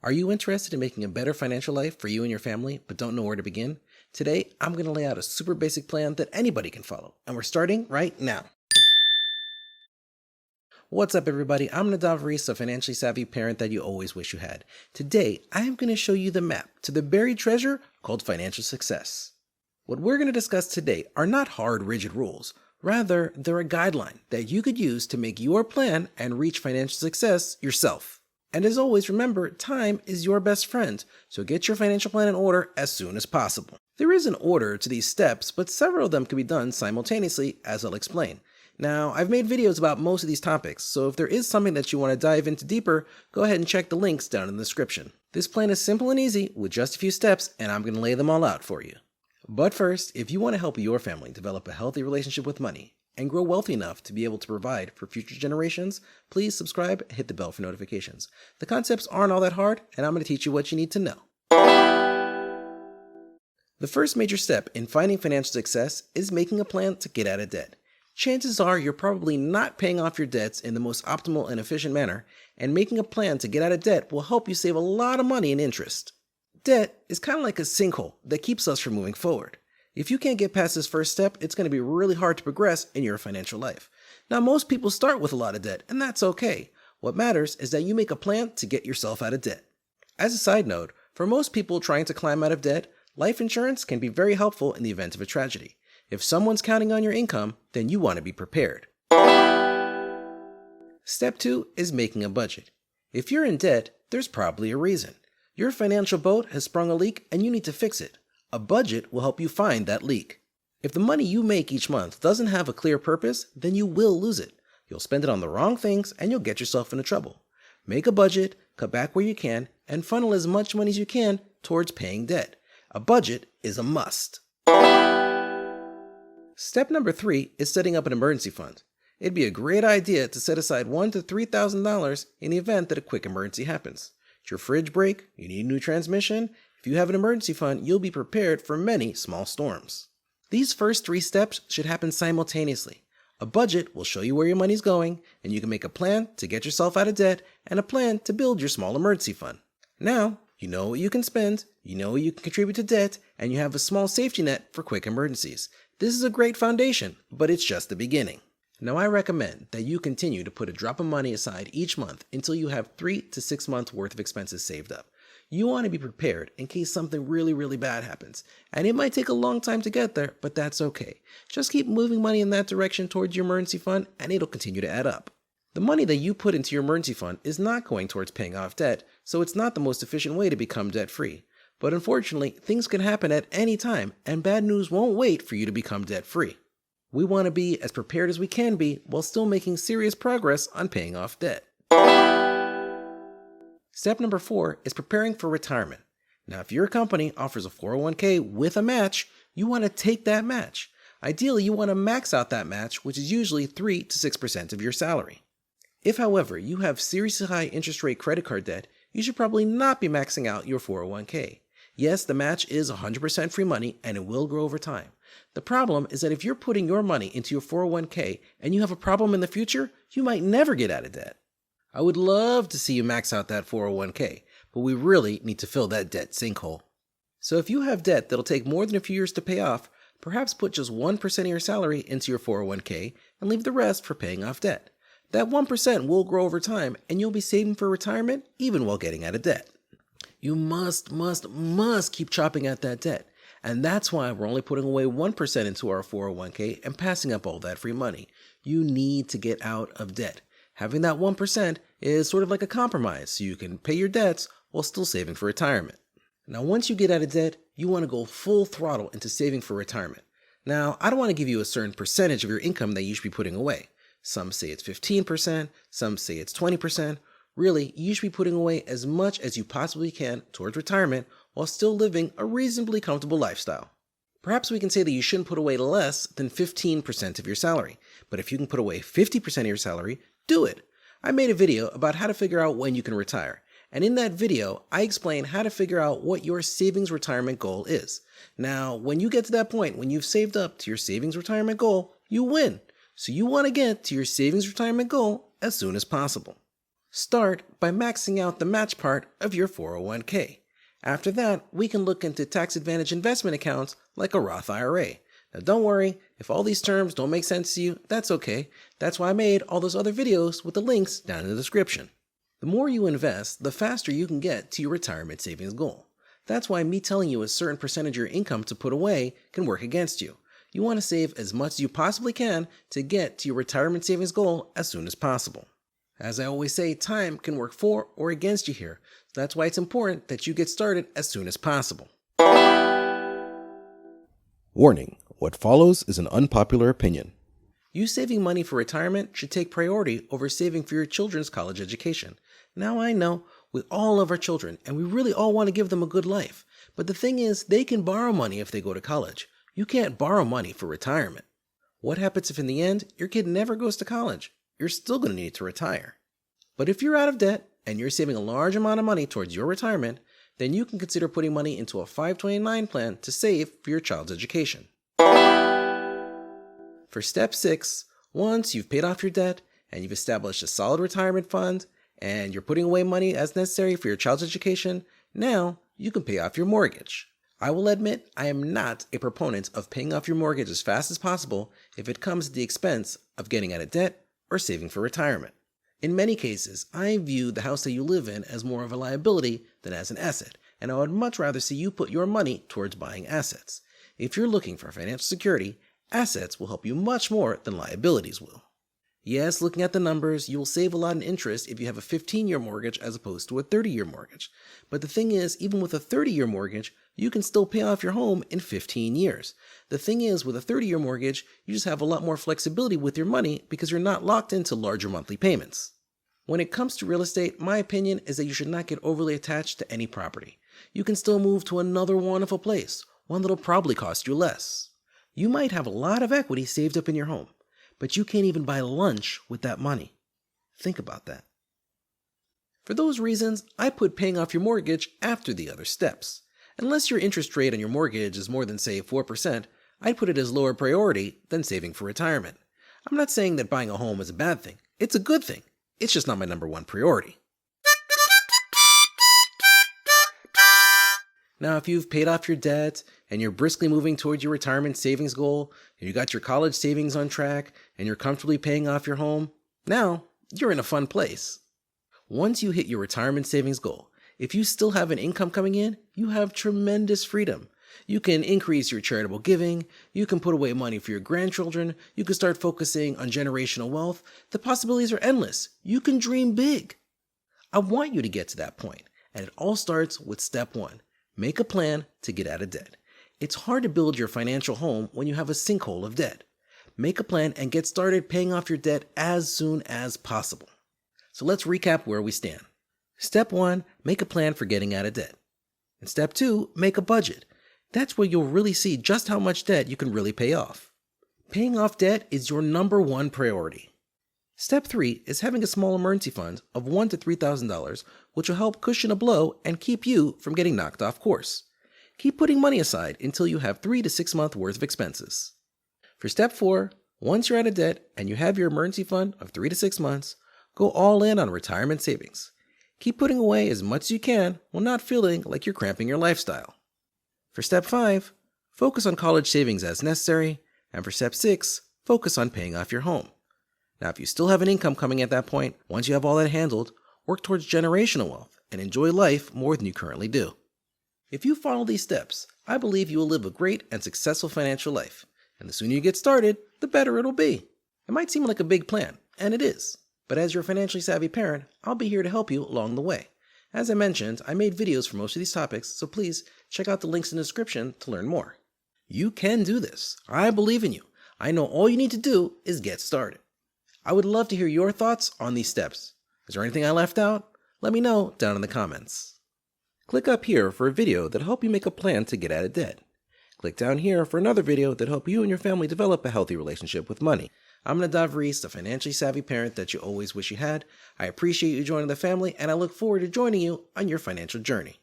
Are you interested in making a better financial life for you and your family, but don't know where to begin? Today, I'm going to lay out a super basic plan that anybody can follow, and we're starting right now. What's up, everybody? I'm Nadav Reese, a financially savvy parent that you always wish you had. Today, I am going to show you the map to the buried treasure called financial success. What we're going to discuss today are not hard, rigid rules. Rather, they're a guideline that you could use to make your plan and reach financial success yourself. And as always, remember, time is your best friend, so get your financial plan in order as soon as possible. There is an order to these steps, but several of them can be done simultaneously, as I'll explain. Now, I've made videos about most of these topics, so if there is something that you want to dive into deeper, go ahead and check the links down in the description. This plan is simple and easy with just a few steps, and I'm going to lay them all out for you. But first, if you want to help your family develop a healthy relationship with money and grow wealthy enough to be able to provide for future generations, please subscribe and hit the bell for notifications. The concepts aren't all that hard, and I'm going to teach you what you need to know. The first major step in finding financial success is making a plan to get out of debt. Chances are you're probably not paying off your debts in the most optimal and efficient manner, and making a plan to get out of debt will help you save a lot of money in interest. Debt is kind of like a sinkhole that keeps us from moving forward. If you can't get past this first step, it's going to be really hard to progress in your financial life. Now, most people start with a lot of debt, and that's okay. What matters is that you make a plan to get yourself out of debt. As a side note, for most people trying to climb out of debt, life insurance can be very helpful in the event of a tragedy. If someone's counting on your income, then you want to be prepared. Step 2 is making a budget. If you're in debt, there's probably a reason. Your financial boat has sprung a leak and you need to fix it. A budget will help you find that leak. If the money you make each month doesn't have a clear purpose, then you will lose it. You'll spend it on the wrong things and you'll get yourself into trouble. Make a budget, cut back where you can, and funnel as much money as you can towards paying debt. A budget is a must. Step number 3 is setting up an emergency fund. It'd be a great idea to set aside $1,000 to $3,000 in the event that a quick emergency happens. Did your fridge break? You need a new transmission? If you have an emergency fund, you'll be prepared for many small storms. These first 3 steps should happen simultaneously. A budget will show you where your money's going, and you can make a plan to get yourself out of debt and a plan to build your small emergency fund. Now, you know what you can spend, you know what you can contribute to debt, and you have a small safety net for quick emergencies. This is a great foundation, but it's just the beginning. Now, I recommend that you continue to put a drop of money aside each month until you have 3 to 6 months worth of expenses saved up. You want to be prepared in case something really bad happens, and it might take a long time to get there, but that's okay. Just keep moving money in that direction towards your emergency fund, and it'll continue to add up. The money that you put into your emergency fund is not going towards paying off debt, so it's not the most efficient way to become debt-free. But unfortunately, things can happen at any time, and bad news won't wait for you to become debt-free. We want to be as prepared as we can be while still making serious progress on paying off debt. Step number 4 is preparing for retirement. Now, if your company offers a 401k with a match, you want to take that match. Ideally, you want to max out that match, which is usually 3 to 6% of your salary. If, however, you have seriously high interest rate credit card debt, you should probably not be maxing out your 401k. Yes, the match is 100% free money and it will grow over time. The problem is that if you're putting your money into your 401k and you have a problem in the future, you might never get out of debt. I would love to see you max out that 401k, but we really need to fill that debt sinkhole. So if you have debt that'll take more than a few years to pay off, perhaps put just 1% of your salary into your 401k and leave the rest for paying off debt. That 1% will grow over time and you'll be saving for retirement even while getting out of debt. You must keep chopping at that debt. And that's why we're only putting away 1% into our 401k and passing up all that free money. You need to get out of debt. Having that 1% is sort of like a compromise, so you can pay your debts while still saving for retirement. Now, once you get out of debt, you want to go full throttle into saving for retirement. Now, I don't want to give you a certain percentage of your income that you should be putting away. Some say it's 15%, some say it's 20%. Really, you should be putting away as much as you possibly can towards retirement while still living a reasonably comfortable lifestyle. Perhaps we can say that you shouldn't put away less than 15% of your salary, but if you can put away 50% of your salary, do it. I made a video about how to figure out when you can retire, and in that video, I explain how to figure out what your savings retirement goal is. Now, when you get to that point, when you've saved up to your savings retirement goal, you win. So you want to get to your savings retirement goal as soon as possible. Start by maxing out the match part of your 401k. After that, we can look into tax advantage investment accounts like a Roth IRA. Now don't worry, if all these terms don't make sense to you, that's okay. That's why I made all those other videos with the links down in the description. The more you invest, the faster you can get to your retirement savings goal. That's why me telling you a certain percentage of your income to put away can work against you. You want to save as much as you possibly can to get to your retirement savings goal as soon as possible. As I always say, time can work for or against you here. So that's why it's important that you get started as soon as possible. Warning, what follows is an unpopular opinion. You saving money for retirement should take priority over saving for your children's college education. Now I know, with all of our children, and we really all want to give them a good life. But the thing is, they can borrow money if they go to college. You can't borrow money for retirement. What happens if in the end, your kid never goes to college? You're still going to need to retire. But if you're out of debt and you're saving a large amount of money towards your retirement, then you can consider putting money into a 529 plan to save for your child's education. For step 6, once you've paid off your debt and you've established a solid retirement fund and you're putting away money as necessary for your child's education, now you can pay off your mortgage. I will admit I am not a proponent of paying off your mortgage as fast as possible if it comes at the expense of getting out of debt or saving for retirement. In many cases, I view the house that you live in as more of a liability than as an asset, and I would much rather see you put your money towards buying assets. If you're looking for financial security, assets will help you much more than liabilities will. Yes, looking at the numbers, you will save a lot in interest if you have a 15-year mortgage as opposed to a 30-year mortgage. But the thing is, even with a 30-year mortgage, you can still pay off your home in 15 years. The thing is, with a 30-year mortgage, you just have a lot more flexibility with your money because you're not locked into larger monthly payments. When it comes to real estate, my opinion is that you should not get overly attached to any property. You can still move to another wonderful place, one that'll probably cost you less. You might have a lot of equity saved up in your home, but you can't even buy lunch with that money. Think about that. For those reasons, I put paying off your mortgage after the other steps. Unless your interest rate on your mortgage is more than, say, 4%, I'd put it as lower priority than saving for retirement. I'm not saying that buying a home is a bad thing. It's a good thing. It's just not my number one priority. Now, if you've paid off your debt and you're briskly moving towards your retirement savings goal, and you got your college savings on track, and you're comfortably paying off your home, now you're in a fun place. Once you hit your retirement savings goal, if you still have an income coming in, you have tremendous freedom. You can increase your charitable giving, you can put away money for your grandchildren, you can start focusing on generational wealth. The possibilities are endless. You can dream big. I want you to get to that point, and it all starts with step 1. Make a plan to get out of debt. It's hard to build your financial home when you have a sinkhole of debt. Make a plan and get started paying off your debt as soon as possible. So let's recap where we stand. Step 1, make a plan for getting out of debt. And step 2, make a budget. That's where you'll really see just how much debt you can really pay off. Paying off debt is your number one priority. Step 3 is having a small emergency fund of $1,000 to $3,000, which will help cushion a blow and keep you from getting knocked off course. Keep putting money aside until you have 3 to 6 months worth of expenses. For step 4, once you're out of debt and you have your emergency fund of 3 to 6 months, go all in on retirement savings. Keep putting away as much as you can while not feeling like you're cramping your lifestyle. For step 5, focus on college savings as necessary, and for step 6, focus on paying off your home. Now, if you still have an income coming at that point, once you have all that handled, work towards generational wealth and enjoy life more than you currently do. If you follow these steps, I believe you will live a great and successful financial life, and the sooner you get started, the better it'll be. It might seem like a big plan, and it is, but as your financially savvy parent, I'll be here to help you along the way. As I mentioned, I made videos for most of these topics, so please check out the links in the description to learn more. You can do this. I believe in you. I know all you need to do is get started. I would love to hear your thoughts on these steps. Is there anything I left out? Let me know down in the comments. Click up here for a video that'll help you make a plan to get out of debt. Click down here for another video that'll help you and your family develop a healthy relationship with money. I'm Nadav Reese, the financially savvy parent that you always wish you had. I appreciate you joining the family, and I look forward to joining you on your financial journey.